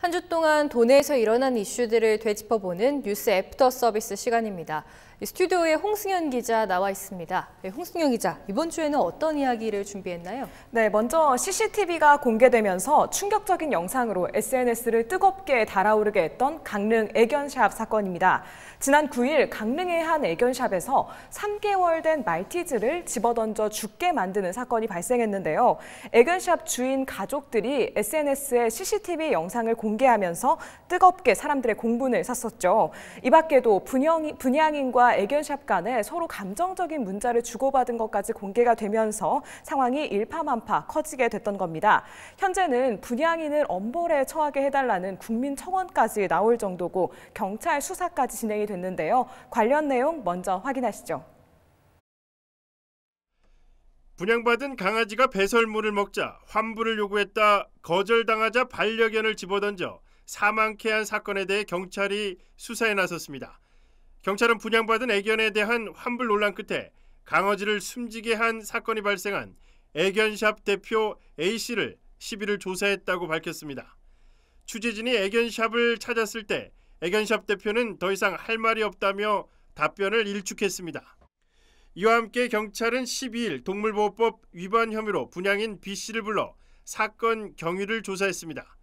한 주 동안 도내에서 일어난 이슈들을 되짚어보는 뉴스 애프터 서비스 시간입니다. 스튜디오에 홍승현 기자 나와 있습니다. 홍승현 기자, 이번 주에는 어떤 이야기를 준비했나요? 네, 먼저 CCTV가 공개되면서 충격적인 영상으로 SNS를 뜨겁게 달아오르게 했던 강릉 애견샵 사건입니다. 지난 9일 강릉의 한 애견샵에서 3개월 된 말티즈를 집어던져 죽게 만드는 사건이 발생했는데요. 애견샵 주인 가족들이 SNS에 CCTV 영상을 공개하면서 뜨겁게 사람들의 공분을 샀었죠. 이 밖에도 분양인과 애견샵 간에 서로 감정적인 문자를 주고받은 것까지 공개가 되면서 상황이 일파만파 커지게 됐던 겁니다. 현재는 분양인을 엄벌에 처하게 해달라는 국민청원까지 나올 정도고 경찰 수사까지 진행이 됐는데요. 관련 내용 먼저 확인하시죠. 분양받은 강아지가 배설물을 먹자 환불을 요구했다 거절당하자 반려견을 집어던져 사망케 한 사건에 대해 경찰이 수사에 나섰습니다. 경찰은 분양받은 애견에 대한 환불 논란 끝에 강아지를 숨지게 한 사건이 발생한 애견샵 대표 A씨를 11일 조사했다고 밝혔습니다. 취재진이 애견샵을 찾았을 때 애견샵 대표는 더 이상 할 말이 없다며 답변을 일축했습니다. 이와 함께 경찰은 12일 동물보호법 위반 혐의로 분양인 B씨를 불러 사건 경위를 조사했습니다.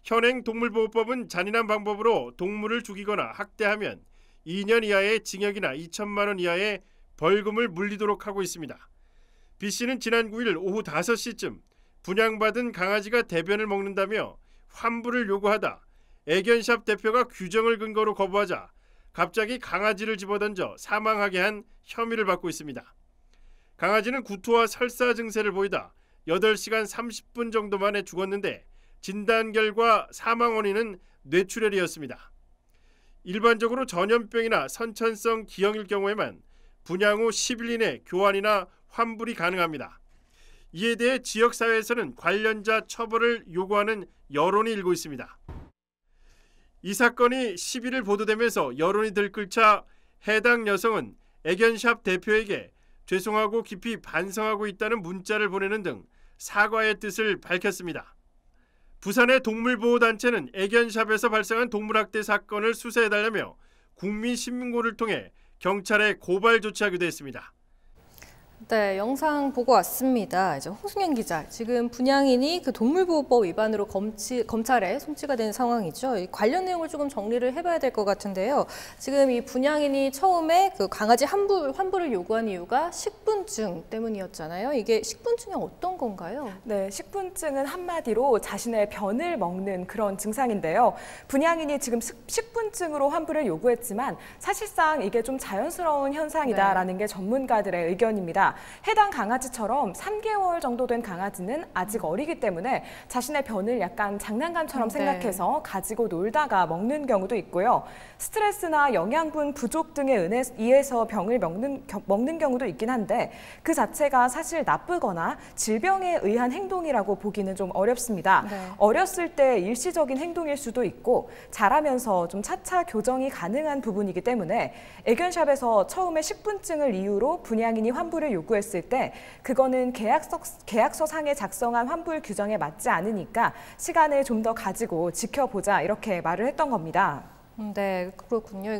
현행 동물보호법은 잔인한 방법으로 동물을 죽이거나 학대하면 2년 이하의 징역이나 2천만 원 이하의 벌금을 물리도록 하고 있습니다. B씨는 지난 9일 오후 5시쯤 분양받은 강아지가 대변을 먹는다며 환불을 요구하다 애견샵 대표가 규정을 근거로 거부하자 갑자기 강아지를 집어던져 사망하게 한 혐의를 받고 있습니다. 강아지는 구토와 설사 증세를 보이다 8시간 30분 정도 만에 죽었는데 진단 결과 사망 원인은 뇌출혈이었습니다. 일반적으로 전염병이나 선천성 기형일 경우에만 분양 후 10일 이내 교환이나 환불이 가능합니다. 이에 대해 지역사회에서는 관련자 처벌을 요구하는 여론이 일고 있습니다. 이 사건이 11일 보도되면서 여론이 들끓자 해당 여성은 애견샵 대표에게 죄송하고 깊이 반성하고 있다는 문자를 보내는 등 사과의 뜻을 밝혔습니다. 부산의 동물보호단체는 애견샵에서 발생한 동물학대 사건을 수사해달라며 국민신문고를 통해 경찰에 고발 조치하기도 했습니다. 네, 영상 보고 왔습니다. 이제 홍승현 기자, 지금 분양인이 그 동물보호법 위반으로 검찰에 송치가 된 상황이죠. 이 관련 내용을 조금 정리를 해봐야 될 것 같은데요. 지금 이 분양인이 처음에 그 강아지 환불을 요구한 이유가 식분증 때문이었잖아요. 이게 식분증이 어떤 건가요? 네, 식분증은 한마디로 자신의 변을 먹는 그런 증상인데요. 분양인이 지금 식분증으로 환불을 요구했지만 사실상 이게 좀 자연스러운 현상이다라는 게 전문가들의 의견입니다. 해당 강아지처럼 3개월 정도 된 강아지는 아직 어리기 때문에 자신의 변을 약간 장난감처럼 생각해서 가지고 놀다가 먹는 경우도 있고요. 스트레스나 영양분 부족 등에 의해서 병을 먹는 경우도 있긴 한데 그 자체가 사실 나쁘거나 질병에 의한 행동이라고 보기는 좀 어렵습니다. 네. 어렸을 때 일시적인 행동일 수도 있고 자라면서 좀 차차 교정이 가능한 부분이기 때문에 애견샵에서 처음에 식분증을 이유로 분양인이 환불을 요구했을 때 그거는 계약서상에 작성한 환불 규정에 맞지 않으니까 시간을 좀 더 가지고 지켜보자 이렇게 말을 했던 겁니다. 네, 그렇군요.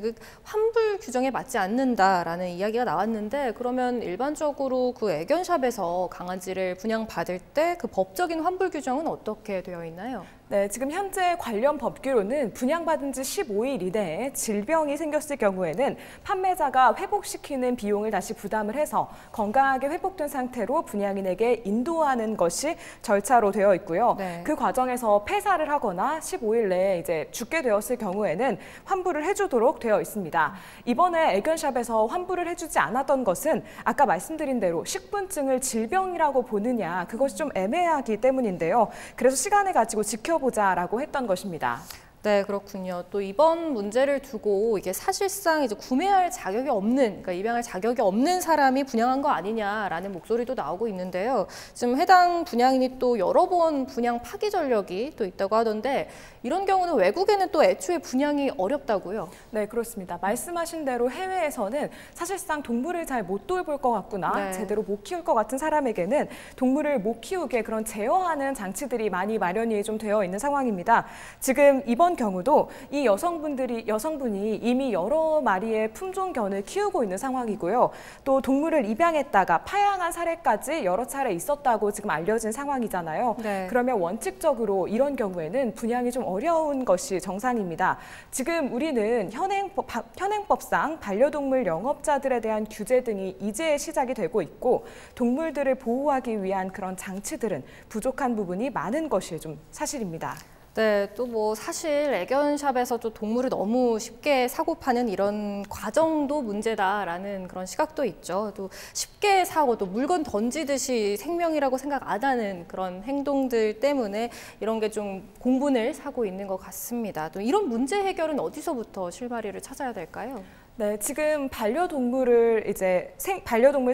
환불 규정에 맞지 않는다라는 이야기가 나왔는데 그러면 일반적으로 그 애견샵에서 강아지를 분양받을 때 그 법적인 환불 규정은 어떻게 되어 있나요? 네, 지금 현재 관련 법규로는 분양받은 지 15일 이내에 질병이 생겼을 경우에는 판매자가 회복시키는 비용을 다시 부담을 해서 건강하게 회복된 상태로 분양인에게 인도하는 것이 절차로 되어 있고요. 네. 그 과정에서 폐사를 하거나 15일 내에 이제 죽게 되었을 경우에는 환불을 해주도록 되어 있습니다. 이번에 애견샵에서 환불을 해주지 않았던 것은 아까 말씀드린 대로 식분증을 질병이라고 보느냐 그것이 좀 애매하기 때문인데요. 그래서 시간을 가지고 지켜보자라고 했던 것입니다. 네, 그렇군요. 또 이번 문제를 두고 이게 사실상 이제 구매할 자격이 없는, 그러니까 입양할 자격이 없는 사람이 분양한 거 아니냐라는 목소리도 나오고 있는데요. 지금 해당 분양인이 또 여러 번 분양 파기 전력이 또 있다고 하던데 이런 경우는 외국에는 또 애초에 분양이 어렵다고요? 네, 그렇습니다. 말씀하신 대로 해외에서는 사실상 동물을 잘 못 돌볼 것 같구나, 네. 제대로 못 키울 것 같은 사람에게는 동물을 못 키우게 그런 제어하는 장치들이 많이 마련이 좀 되어 있는 상황입니다. 지금 이번 경우도 이 여성분이 이미 여러 마리의 품종견을 키우고 있는 상황이고요. 또 동물을 입양했다가 파양한 사례까지 여러 차례 있었다고 지금 알려진 상황이잖아요. 네. 그러면 원칙적으로 이런 경우에는 분양이 좀 어려운 것이 정상입니다. 지금 우리는 현행법상 반려동물 영업자들에 대한 규제 등이 이제 시작이 되고 있고 동물들을 보호하기 위한 그런 장치들은 부족한 부분이 많은 것이 좀 사실입니다. 네, 또 뭐 사실 애견샵에서 좀 동물을 너무 쉽게 사고 파는 이런 과정도 문제다라는 그런 시각도 있죠. 또 쉽게 사고 또 물건 던지듯이 생명이라고 생각 안 하는 그런 행동들 때문에 이런 게 좀 공분을 사고 있는 것 같습니다. 또 이런 문제 해결은 어디서부터 실마리를 찾아야 될까요? 네, 지금 반려동물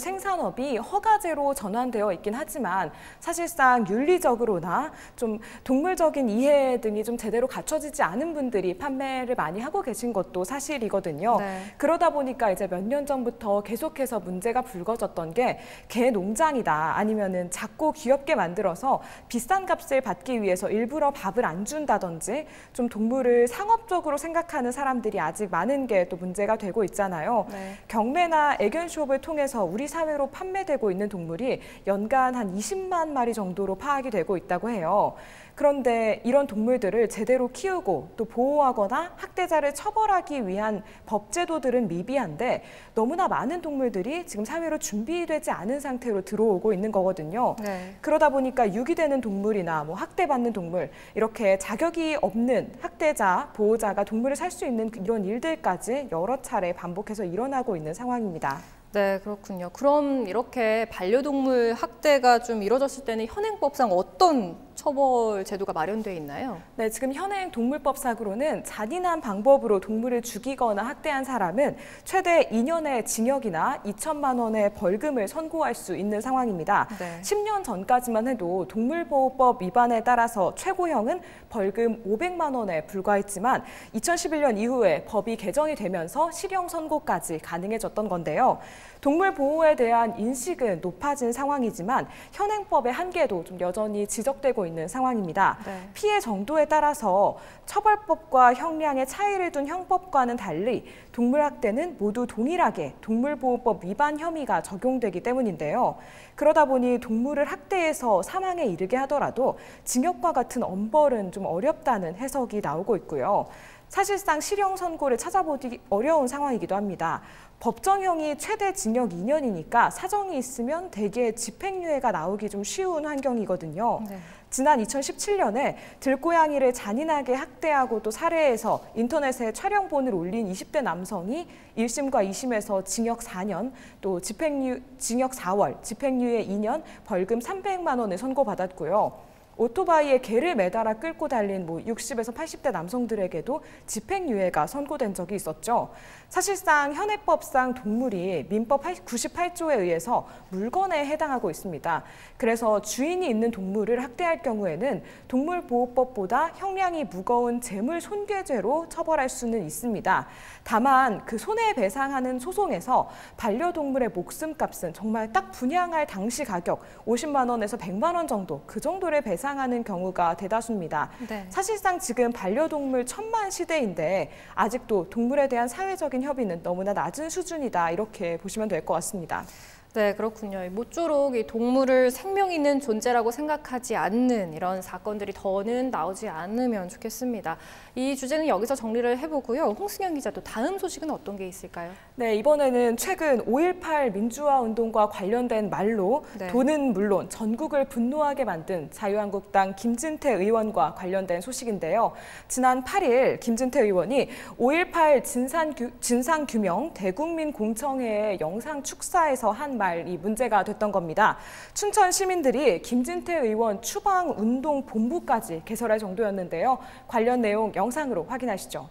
생산업이 허가제로 전환되어 있긴 하지만 사실상 윤리적으로나 좀 동물적인 이해 등이 좀 제대로 갖춰지지 않은 분들이 판매를 많이 하고 계신 것도 사실이거든요. 네. 그러다 보니까 이제 몇 년 전부터 계속해서 문제가 불거졌던 게 개 농장이다, 아니면은 작고 귀엽게 만들어서 비싼 값을 받기 위해서 일부러 밥을 안 준다든지 좀 동물을 상업적으로 생각하는 사람들이 아직 많은 게 또 문제가 되고 있잖아요. 네. 경매나 애견숍을 통해서 우리 사회로 판매되고 있는 동물이 연간 한 20만 마리 정도로 파악이 되고 있다고 해요. 그런데 이런 동물들을 제대로 키우고 또 보호하거나 학대자를 처벌하기 위한 법제도들은 미비한데 너무나 많은 동물들이 지금 사회로 준비되지 않은 상태로 들어오고 있는 거거든요. 네. 그러다 보니까 유기되는 동물이나 뭐 학대받는 동물, 이렇게 자격이 없는 학대자, 보호자가 동물을 살 수 있는 이런 일들까지 여러 차례 반복해서 일어나고 있는 상황입니다. 네, 그렇군요. 그럼 이렇게 반려동물 학대가 좀 이루어졌을 때는 현행법상 어떤 처벌 제도가 마련되어 있나요? 네, 지금 현행 동물법상으로는 잔인한 방법으로 동물을 죽이거나 학대한 사람은 최대 2년의 징역이나 2천만 원의 벌금을 선고할 수 있는 상황입니다. 네. 10년 전까지만 해도 동물보호법 위반에 따라서 최고형은 벌금 500만 원에 불과했지만 2011년 이후에 법이 개정이 되면서 실형 선고까지 가능해졌던 건데요. 동물 보호에 대한 인식은 높아진 상황이지만 현행법의 한계도 좀 여전히 지적되고 있는 상황입니다. 네. 피해 정도에 따라서 처벌법과 형량의 차이를 둔 형법과는 달리 동물학대는 모두 동일하게 동물보호법 위반 혐의가 적용되기 때문인데요. 그러다 보니 동물을 학대해서 사망에 이르게 하더라도 징역과 같은 엄벌은 좀 어렵다는 해석이 나오고 있고요. 사실상 실형 선고를 찾아보기 어려운 상황이기도 합니다. 법정형이 최대 징역 2년이니까 사정이 있으면 대개 집행유예가 나오기 좀 쉬운 환경이거든요. 네. 지난 2017년에 들고양이를 잔인하게 학대하고 또 살해해서 인터넷에 촬영본을 올린 20대 남성이 1심과 2심에서 징역 4년, 또 징역 4월, 집행유예 2년, 벌금 300만 원을 선고받았고요. 오토바이에 개를 매달아 끌고 달린 60에서 80대 남성들에게도 집행유예가 선고된 적이 있었죠. 사실상 현행법상 동물이 민법 98조에 의해서 물건에 해당하고 있습니다. 그래서 주인이 있는 동물을 학대할 경우에는 동물보호법보다 형량이 무거운 재물손괴죄로 처벌할 수는 있습니다. 다만 그 손해배상하는 소송에서 반려동물의 목숨값은 정말 딱 분양할 당시 가격 50만 원에서 100만 원 정도, 그 정도를 배상하는 경우가 대다수입니다. 네. 사실상 지금 반려동물 천만 시대인데 아직도 동물에 대한 사회적인 협의는 너무나 낮은 수준이다, 이렇게 보시면 될 것 같습니다. 네, 그렇군요. 모쪼록 이 동물을 생명 있는 존재라고 생각하지 않는 이런 사건들이 더는 나오지 않으면 좋겠습니다. 이 주제는 여기서 정리를 해보고요. 홍승현 기자, 또 다음 소식은 어떤 게 있을까요? 네, 이번에는 최근 5.18 민주화 운동과 관련된 말로 네. 도는 물론 전국을 분노하게 만든 자유한국당 김진태 의원과 관련된 소식인데요. 지난 8일 김진태 의원이 5.18 진상규명 대국민 공청회의 영상 축사에서 한 말이 문제가 됐던 겁니다. 춘천 시민들이 김진태 의원 추방운동본부까지 개설할 정도였는데요. 관련 내용 영상으로 확인하시죠.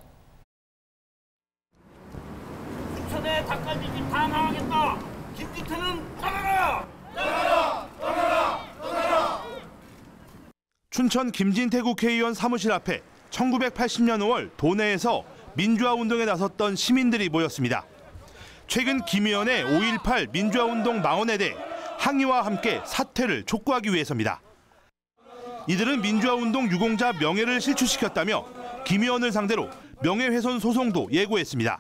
춘천의 닭갈비집 다 나가겠다. 김진태는 떠나라! 떠나라! 떠나라! 떠나라! 춘천 김진태 국회의원 사무실 앞에 1980년 5월 도내에서 민주화운동에 나섰던 시민들이 모였습니다. 최근 김 의원의 5.18 민주화운동 망언에 대해 항의와 함께 사퇴를 촉구하기 위해서입니다. 이들은 민주화운동 유공자 명예를 실추시켰다며 김 의원을 상대로 명예훼손 소송도 예고했습니다.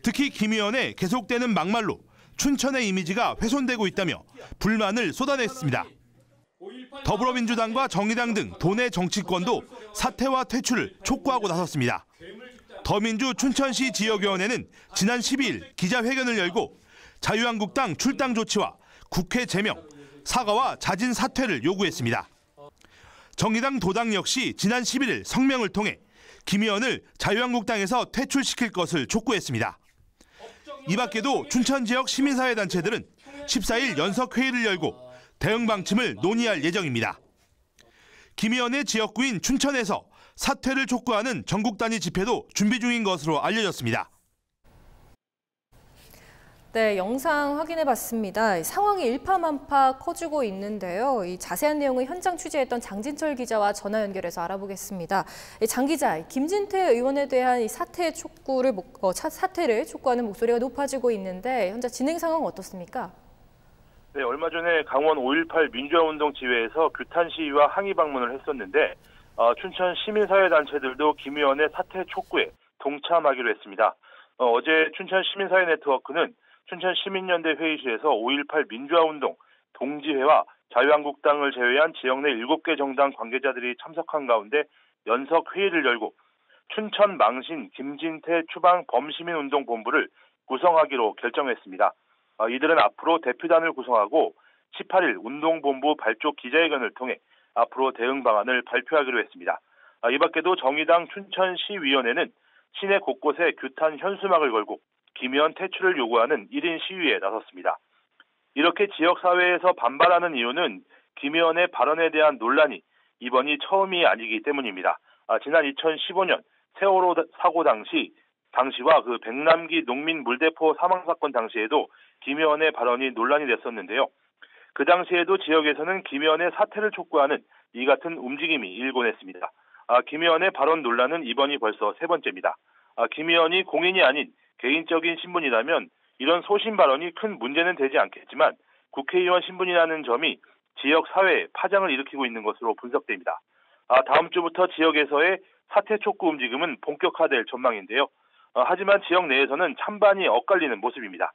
특히 김 의원의 계속되는 막말로 춘천의 이미지가 훼손되고 있다며 불만을 쏟아냈습니다. 더불어민주당과 정의당 등 도내 정치권도 사퇴와 퇴출을 촉구하고 나섰습니다. 더민주 춘천시 지역위원회는 지난 12일 기자회견을 열고 자유한국당 출당 조치와 국회 제명, 사과와 자진 사퇴를 요구했습니다. 정의당 도당 역시 지난 11일 성명을 통해 김 의원을 자유한국당에서 퇴출시킬 것을 촉구했습니다. 이 밖에도 춘천 지역 시민사회단체들은 14일 연석회의를 열고 대응 방침을 논의할 예정입니다. 김 의원의 지역구인 춘천에서 사퇴를 촉구하는 전국 단위 집회도 준비 중인 것으로 알려졌습니다. 네, 영상 확인해봤습니다. 상황이 일파만파 커지고 있는데요. 이 자세한 내용을 현장 취재했던 장진철 기자와 전화 연결해서 알아보겠습니다. 장 기자, 김진태 의원에 대한 이 사퇴를 촉구하는 목소리가 높아지고 있는데 현재 진행 상황은 어떻습니까? 네, 얼마 전에 강원 5.18 민주화운동 지회에서 규탄 시위와 항의 방문을 했었는데 춘천 시민사회단체들도 김 의원의 사퇴 촉구에 동참하기로 했습니다. 어제 춘천 시민사회 네트워크는 춘천 시민연대 회의실에서 5.18 민주화운동 동지회와 자유한국당을 제외한 지역 내 7개 정당 관계자들이 참석한 가운데 연석 회의를 열고 춘천 망신 김진태 추방 범시민운동본부를 구성하기로 결정했습니다. 이들은 앞으로 대표단을 구성하고 18일 운동본부 발족 기자회견을 통해 앞으로 대응 방안을 발표하기로 했습니다. 이 밖에도 정의당 춘천시위원회는 시내 곳곳에 규탄 현수막을 걸고 김 의원 퇴출을 요구하는 1인 시위에 나섰습니다. 이렇게 지역사회에서 반발하는 이유는 김 의원의 발언에 대한 논란이 이번이 처음이 아니기 때문입니다. 지난 2015년 세월호 사고 당시와 그 백남기 농민 물대포 사망 사건 당시에도 김 의원의 발언이 논란이 됐었는데요. 그 당시에도 지역에서는 김 의원의 사퇴를 촉구하는 이 같은 움직임이 일곤 했습니다. 김 의원의 발언 논란은 이번이 벌써 세 번째입니다. 김 의원이 공인이 아닌 개인적인 신분이라면 이런 소신 발언이 큰 문제는 되지 않겠지만 국회의원 신분이라는 점이 지역 사회에 파장을 일으키고 있는 것으로 분석됩니다. 다음 주부터 지역에서의 사퇴 촉구 움직임은 본격화될 전망인데요. 하지만 지역 내에서는 찬반이 엇갈리는 모습입니다.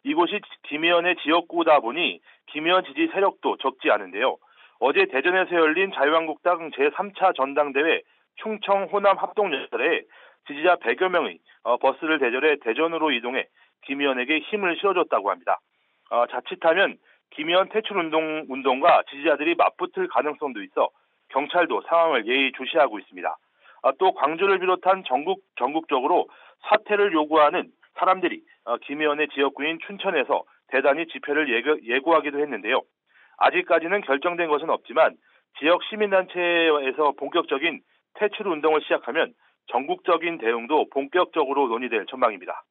이곳이 김 의원의 지역구다 보니 김 의원 지지 세력도 적지 않은데요. 어제 대전에서 열린 자유한국당 제3차 전당대회 충청 호남 합동연설에 지지자 100여 명의 버스를 대절해 대전으로 이동해 김 의원에게 힘을 실어줬다고 합니다. 자칫하면 김 의원 퇴출 운동과 지지자들이 맞붙을 가능성도 있어 경찰도 상황을 예의주시하고 있습니다. 또 광주를 비롯한 전국적으로 사퇴를 요구하는 사람들이 김 의원의 지역구인 춘천에서 대단히 집회를 예고하기도 했는데요. 아직까지는 결정된 것은 없지만 지역 시민단체에서 본격적인 퇴출 운동을 시작하면 전국적인 대응도 본격적으로 논의될 전망입니다.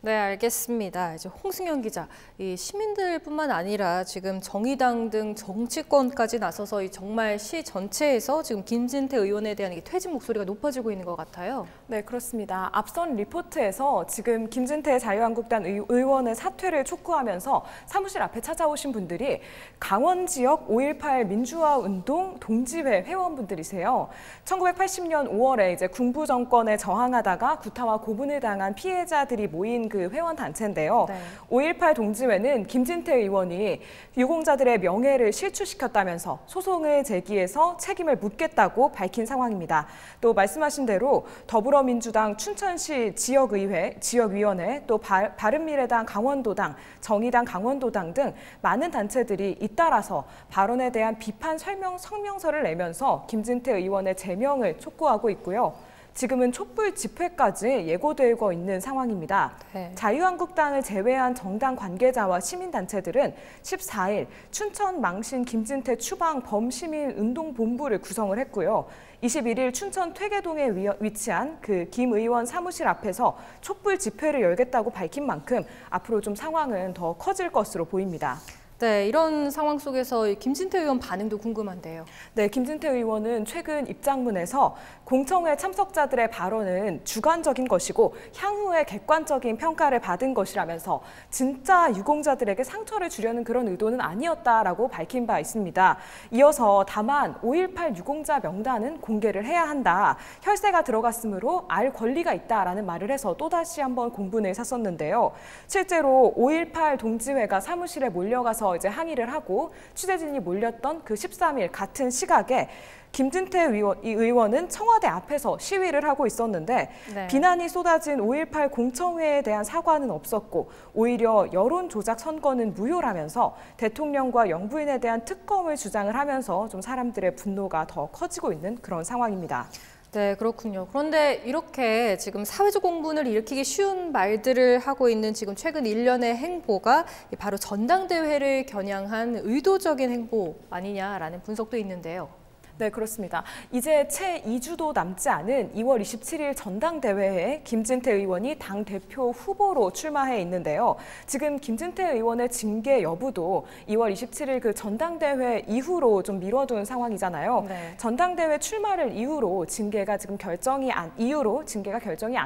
네, 알겠습니다. 이제 홍승현 기자, 이 시민들뿐만 아니라 지금 정의당 등 정치권까지 나서서 이 정말 시 전체에서 지금 김진태 의원에 대한 퇴진 목소리가 높아지고 있는 것 같아요. 네, 그렇습니다. 앞선 리포트에서 지금 김진태 자유한국당 의원의 사퇴를 촉구하면서 사무실 앞에 찾아오신 분들이 강원 지역 5.18 민주화 운동 동지회 회원분들이세요. 1980년 5월에 이제 군부 정권에 저항하다가 구타와 고문을 당한 피해자들이 모인 그 회원 단체인데요. 네. 5.18 동지회는 김진태 의원이 유공자들의 명예를 실추시켰다면서 소송을 제기해서 책임을 묻겠다고 밝힌 상황입니다. 또 말씀하신 대로 더불어민주당 춘천시 지역위원회, 또 바른미래당 강원도당, 정의당 강원도당 등 많은 단체들이 잇따라서 발언에 대한 비판 성명서를 내면서 김진태 의원의 제명을 촉구하고 있고요. 지금은 촛불 집회까지 예고되고 있는 상황입니다. 네. 자유한국당을 제외한 정당 관계자와 시민단체들은 14일 춘천 망신 김진태 추방 범시민운동본부를 구성을 했고요. 21일 춘천 퇴계동에 위치한 그 김 의원 사무실 앞에서 촛불 집회를 열겠다고 밝힌 만큼 앞으로 좀 상황은 더 커질 것으로 보입니다. 네, 이런 상황 속에서 김진태 의원 반응도 궁금한데요. 네, 김진태 의원은 최근 입장문에서 공청회 참석자들의 발언은 주관적인 것이고 향후에 객관적인 평가를 받은 것이라면서 진짜 유공자들에게 상처를 주려는 그런 의도는 아니었다라고 밝힌 바 있습니다. 이어서 다만 5.18 유공자 명단은 공개를 해야 한다. 혈세가 들어갔으므로 알 권리가 있다라는 말을 해서 또다시 한번 공분을 샀었는데요. 실제로 5.18 동지회가 사무실에 몰려가서 이제 항의를 하고 취재진이 몰렸던 그 13일 같은 시각에 김진태 의원은 청와대 앞에서 시위를 하고 있었는데 네. 비난이 쏟아진 5.18 공청회에 대한 사과는 없었고 오히려 여론 조작 선거는 무효라면서 대통령과 영부인에 대한 특검을 주장을 하면서 좀 사람들의 분노가 더 커지고 있는 그런 상황입니다. 네, 그렇군요. 그런데 이렇게 지금 사회적 공분을 일으키기 쉬운 말들을 하고 있는 지금 최근 일련의 행보가 바로 전당대회를 겨냥한 의도적인 행보 아니냐라는 분석도 있는데요. 네, 그렇습니다. 이제 채 2주도 남지 않은 2월 27일 전당대회에 김진태 의원이 당대표 후보로 출마해 있는데요. 지금 김진태 의원의 징계 여부도 2월 27일 그 전당대회 이후로 좀 미뤄둔 상황이잖아요. 네. 전당대회 출마를 이유로 징계가 결정이 안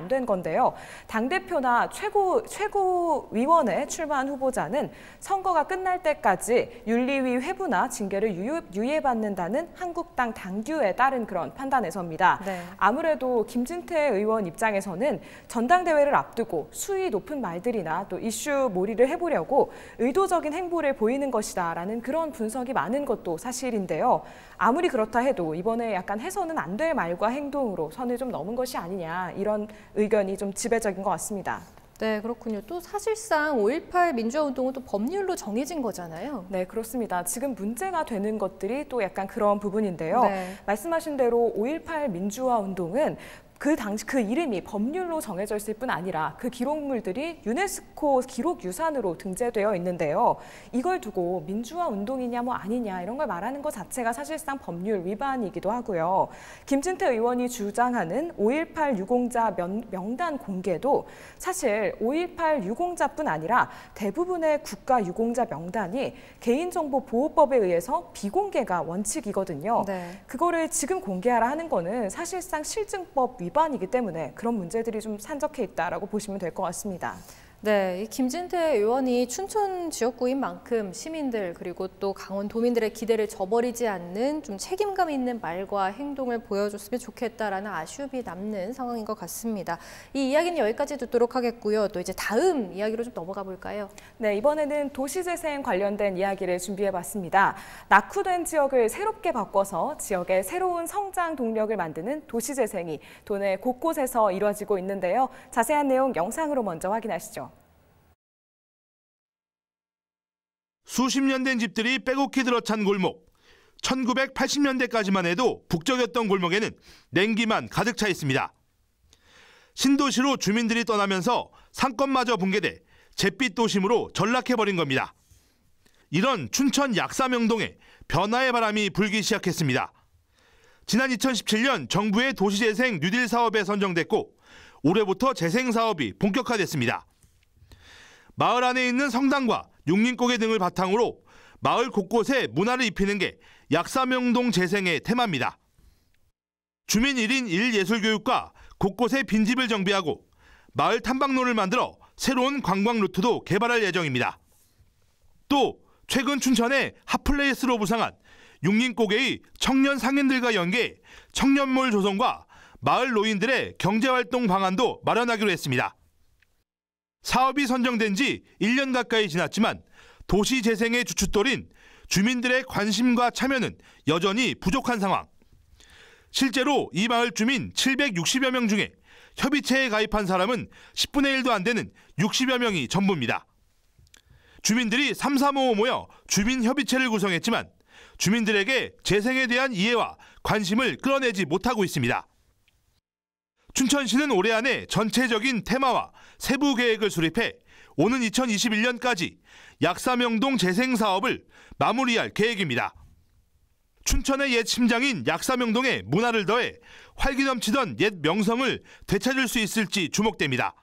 된 건데요. 당대표나 최고위원회 출마한 후보자는 선거가 끝날 때까지 윤리위 회부나 징계를 유예받는다는 한국당 당규에 따른 그런 판단에 섭니다. 네. 아무래도 김진태 의원 입장에서는 전당대회를 앞두고 수위 높은 말들이나 또 이슈 몰이를 해보려고 의도적인 행보를 보이는 것이다라는 그런 분석이 많은 것도 사실인데요. 아무리 그렇다 해도 이번에 약간 해서는 안 될 말과 행동으로 선을 좀 넘은 것이 아니냐 이런 의견이 좀 지배적인 것 같습니다. 네, 그렇군요. 또 사실상 5.18 민주화운동은 또 법률로 정해진 거잖아요. 네, 그렇습니다. 지금 문제가 되는 것들이 또 약간 그런 부분인데요. 네. 말씀하신 대로 5.18 민주화운동은 그 당시 그 이름이 법률로 정해져 있을 뿐 아니라 그 기록물들이 유네스코 기록유산으로 등재되어 있는데요. 이걸 두고 민주화 운동이냐 뭐 아니냐 이런 걸 말하는 것 자체가 사실상 법률 위반이기도 하고요. 김진태 의원이 주장하는 5.18 유공자 명단 공개도 사실 5.18 유공자뿐 아니라 대부분의 국가 유공자 명단이 개인정보보호법에 의해서 비공개가 원칙이거든요. 네. 그거를 지금 공개하라 하는 거는 사실상 실증법 위반이기 때문에 그런 문제들이 좀 산적해 있다라고 보시면 될 것 같습니다. 네, 이 김진태 의원이 춘천 지역구인 만큼 시민들 그리고 또 강원도민들의 기대를 저버리지 않는 좀 책임감 있는 말과 행동을 보여줬으면 좋겠다라는 아쉬움이 남는 상황인 것 같습니다. 이 이야기는 여기까지 듣도록 하겠고요. 또 이제 다음 이야기로 좀 넘어가 볼까요? 네, 이번에는 도시재생 관련된 이야기를 준비해봤습니다. 낙후된 지역을 새롭게 바꿔서 지역의 새로운 성장 동력을 만드는 도시재생이 도내 곳곳에서 이루어지고 있는데요. 자세한 내용 영상으로 먼저 확인하시죠. 수십 년 된 집들이 빼곡히 들어찬 골목. 1980년대까지만 해도 북적였던 골목에는 냉기만 가득 차 있습니다. 신도시로 주민들이 떠나면서 상권마저 붕괴돼 잿빛 도심으로 전락해버린 겁니다. 이런 춘천 약사명동에 변화의 바람이 불기 시작했습니다. 지난 2017년 정부의 도시재생 뉴딜 사업에 선정됐고 올해부터 재생 사업이 본격화됐습니다. 마을 안에 있는 성당과 육림고개 등을 바탕으로 마을 곳곳에 문화를 입히는 게 약사명동 재생의 테마입니다. 주민 1인 1예술교육과 곳곳에 빈집을 정비하고 마을 탐방로를 만들어 새로운 관광 루트도 개발할 예정입니다. 또 최근 춘천의 핫플레이스로 부상한 육림고개의 청년 상인들과 연계해 청년몰 조성과 마을 노인들의 경제활동 방안도 마련하기로 했습니다. 사업이 선정된 지 1년 가까이 지났지만 도시 재생의 주춧돌인 주민들의 관심과 참여는 여전히 부족한 상황. 실제로 이 마을 주민 760여 명 중에 협의체에 가입한 사람은 10분의 1도 안 되는 60여 명이 전부입니다. 주민들이 삼삼오오 모여 주민협의체를 구성했지만 주민들에게 재생에 대한 이해와 관심을 끌어내지 못하고 있습니다. 춘천시는 올해 안에 전체적인 테마와 세부 계획을 수립해 오는 2021년까지 약사명동 재생 사업을 마무리할 계획입니다. 춘천의 옛 심장인 약사명동에 문화를 더해 활기 넘치던 옛 명성을 되찾을 수 있을지 주목됩니다.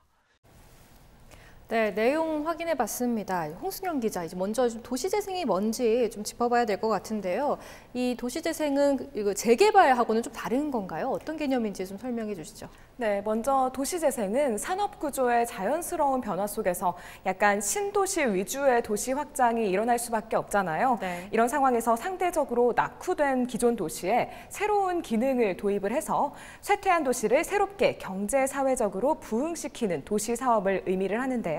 네, 내용 확인해 봤습니다. 홍순영 기자, 이제 먼저 도시재생이 뭔지 좀 짚어봐야 될 것 같은데요. 이 도시재생은 이거 재개발하고는 좀 다른 건가요? 어떤 개념인지 좀 설명해 주시죠. 네, 먼저 도시재생은 산업구조의 자연스러운 변화 속에서 약간 신도시 위주의 도시 확장이 일어날 수밖에 없잖아요. 네. 이런 상황에서 상대적으로 낙후된 기존 도시에 새로운 기능을 도입을 해서 쇠퇴한 도시를 새롭게 경제사회적으로 부흥시키는 도시 사업을 의미를 하는데요.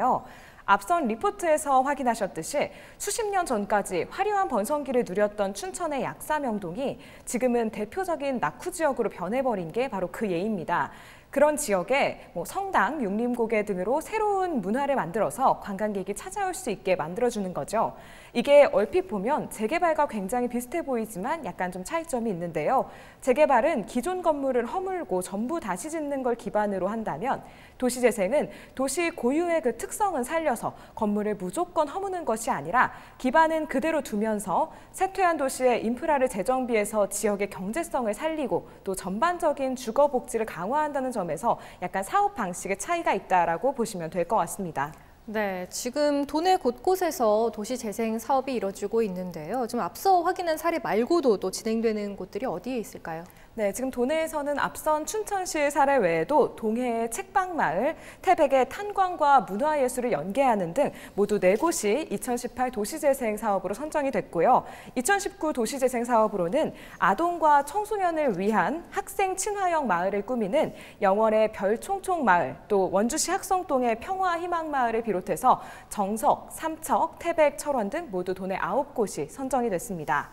앞선 리포트에서 확인하셨듯이 수십 년 전까지 화려한 번성기를 누렸던 춘천의 약사명동이 지금은 대표적인 낙후 지역으로 변해버린 게 바로 그 예입니다. 그런 지역에 성당, 육림고개 등으로 새로운 문화를 만들어서 관광객이 찾아올 수 있게 만들어주는 거죠. 이게 얼핏 보면 재개발과 굉장히 비슷해 보이지만 약간 좀 차이점이 있는데요. 재개발은 기존 건물을 허물고 전부 다시 짓는 걸 기반으로 한다면 도시재생은 도시 고유의 그 특성은 살려서 건물을 무조건 허무는 것이 아니라 기반은 그대로 두면서 쇠퇴한 도시의 인프라를 재정비해서 지역의 경제성을 살리고 또 전반적인 주거 복지를 강화한다는 점에서 약간 사업 방식의 차이가 있다라고 보시면 될 것 같습니다. 네, 지금 도내 곳곳에서 도시재생 사업이 이뤄지고 있는데요. 좀 앞서 확인한 사례 말고도 또 진행되는 곳들이 어디에 있을까요? 네, 지금 도내에서는 앞선 춘천시 사례 외에도 동해의 책방마을, 태백의 탄광과 문화예술을 연계하는 등 모두 4곳이 2018 도시재생 사업으로 선정이 됐고요. 2019 도시재생 사업으로는 아동과 청소년을 위한 학생 친화형 마을을 꾸미는 영월의 별총총 마을, 또 원주시 학성동의 평화희망마을을 비롯해서 정석, 삼척, 태백, 철원 등 모두 도내 9곳이 선정이 됐습니다.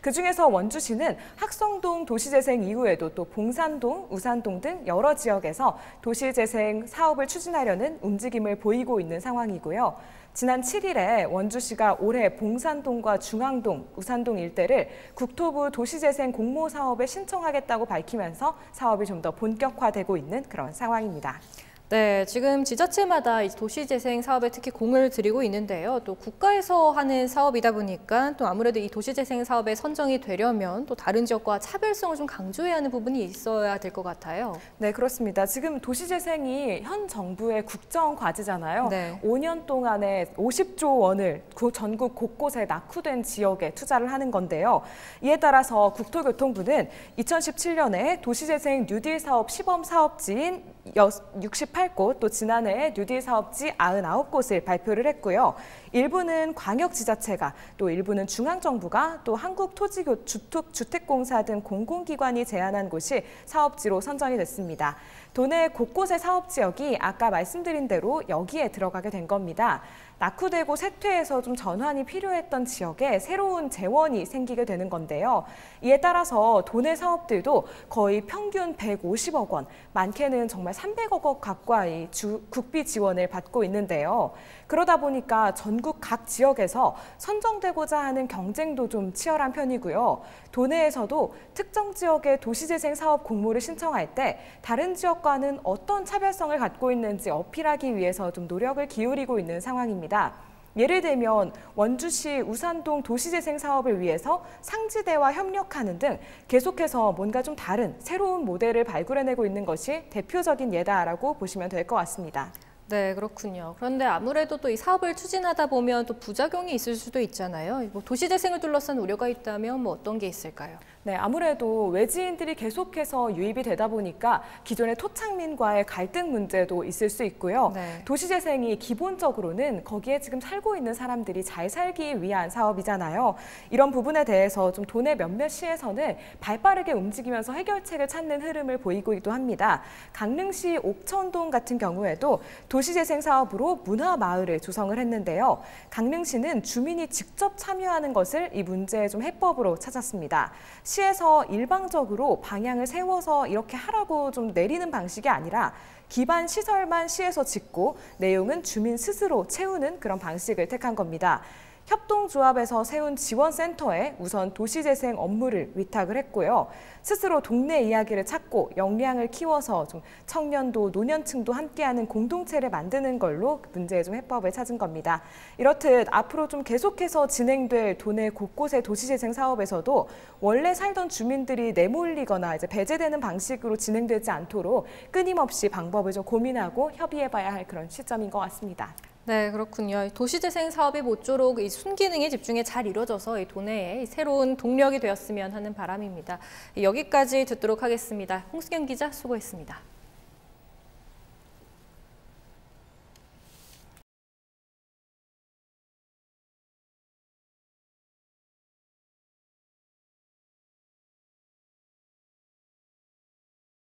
그중에서 원주시는 학성동 도시재생 이후에도 또 봉산동, 우산동 등 여러 지역에서 도시재생 사업을 추진하려는 움직임을 보이고 있는 상황이고요. 지난 7일에 원주시가 올해 봉산동과 중앙동, 우산동 일대를 국토부 도시재생 공모 사업에 신청하겠다고 밝히면서 사업이 좀 더 본격화되고 있는 그런 상황입니다. 네, 지금 지자체마다 도시재생 사업에 특히 공을 들이고 있는데요. 또 국가에서 하는 사업이다 보니까 또 아무래도 이 도시재생 사업에 선정이 되려면 또 다른 지역과 차별성을 좀 강조해야 하는 부분이 있어야 될 것 같아요. 네, 그렇습니다. 지금 도시재생이 현 정부의 국정 과제잖아요. 네. 5년 동안에 50조 원을 전국 곳곳에 낙후된 지역에 투자를 하는 건데요. 이에 따라서 국토교통부는 2017년에 도시재생 뉴딜 사업 시범 사업지인 68곳, 또 지난해에 뉴딜 사업지 99곳을 발표를 했고요. 일부는 광역지자체가, 또 일부는 중앙정부가, 또 한국토지주택공사 등 공공기관이 제안한 곳이 사업지로 선정이 됐습니다. 도내 곳곳의 사업지역이 아까 말씀드린 대로 여기에 들어가게 된 겁니다. 낙후되고 쇠퇴해서 좀 전환이 필요했던 지역에 새로운 재원이 생기게 되는 건데요. 이에 따라서 도내 사업들도 거의 평균 150억 원, 많게는 정말 300억 원 가까이 국비 지원을 받고 있는데요. 그러다 보니까 전국 각 지역에서 선정되고자 하는 경쟁도 좀 치열한 편이고요. 도내에서도 특정 지역의 도시재생 사업 공모를 신청할 때 다른 지역과는 어떤 차별성을 갖고 있는지 어필하기 위해서 좀 노력을 기울이고 있는 상황입니다. 예를 들면 원주시 우산동 도시재생 사업을 위해서 상지대와 협력하는 등 계속해서 뭔가 좀 다른 새로운 모델을 발굴해내고 있는 것이 대표적인 예다라고 보시면 될 것 같습니다. 네, 그렇군요. 그런데 아무래도 또 이 사업을 추진하다 보면 또 부작용이 있을 수도 있잖아요. 도시재생을 둘러싼 우려가 있다면 어떤 게 있을까요? 네, 아무래도 외지인들이 계속해서 유입이 되다 보니까 기존의 토착민과의 갈등 문제도 있을 수 있고요. 네. 도시재생이 기본적으로는 거기에 지금 살고 있는 사람들이 잘 살기 위한 사업이잖아요. 이런 부분에 대해서 좀 도내 몇몇 시에서는 발빠르게 움직이면서 해결책을 찾는 흐름을 보이기도 합니다. 강릉시 옥천동 같은 경우에도 도시재생 사업으로 문화마을을 조성을 했는데요. 강릉시는 주민이 직접 참여하는 것을 이 문제의 좀 해법으로 찾았습니다. 시에서 일방적으로 방향을 세워서 이렇게 하라고 좀 내리는 방식이 아니라 기반 시설만 시에서 짓고 내용은 주민 스스로 채우는 그런 방식을 택한 겁니다. 협동조합에서 세운 지원센터에 우선 도시재생 업무를 위탁을 했고요. 스스로 동네 이야기를 찾고 역량을 키워서 좀 청년도 노년층도 함께하는 공동체를 만드는 걸로 문제의 좀 해법을 찾은 겁니다. 이렇듯 앞으로 좀 계속해서 진행될 도내 곳곳의 도시재생 사업에서도 원래 살던 주민들이 내몰리거나 이제 배제되는 방식으로 진행되지 않도록 끊임없이 방법을 좀 고민하고 협의해봐야 할 그런 시점인 것 같습니다. 네, 그렇군요. 도시재생 사업이 모쪼록 이 순기능의 집중에 잘 이루어져서 이 도내에 새로운 동력이 되었으면 하는 바람입니다. 여기까지 듣도록 하겠습니다. 홍수경 기자 수고했습니다.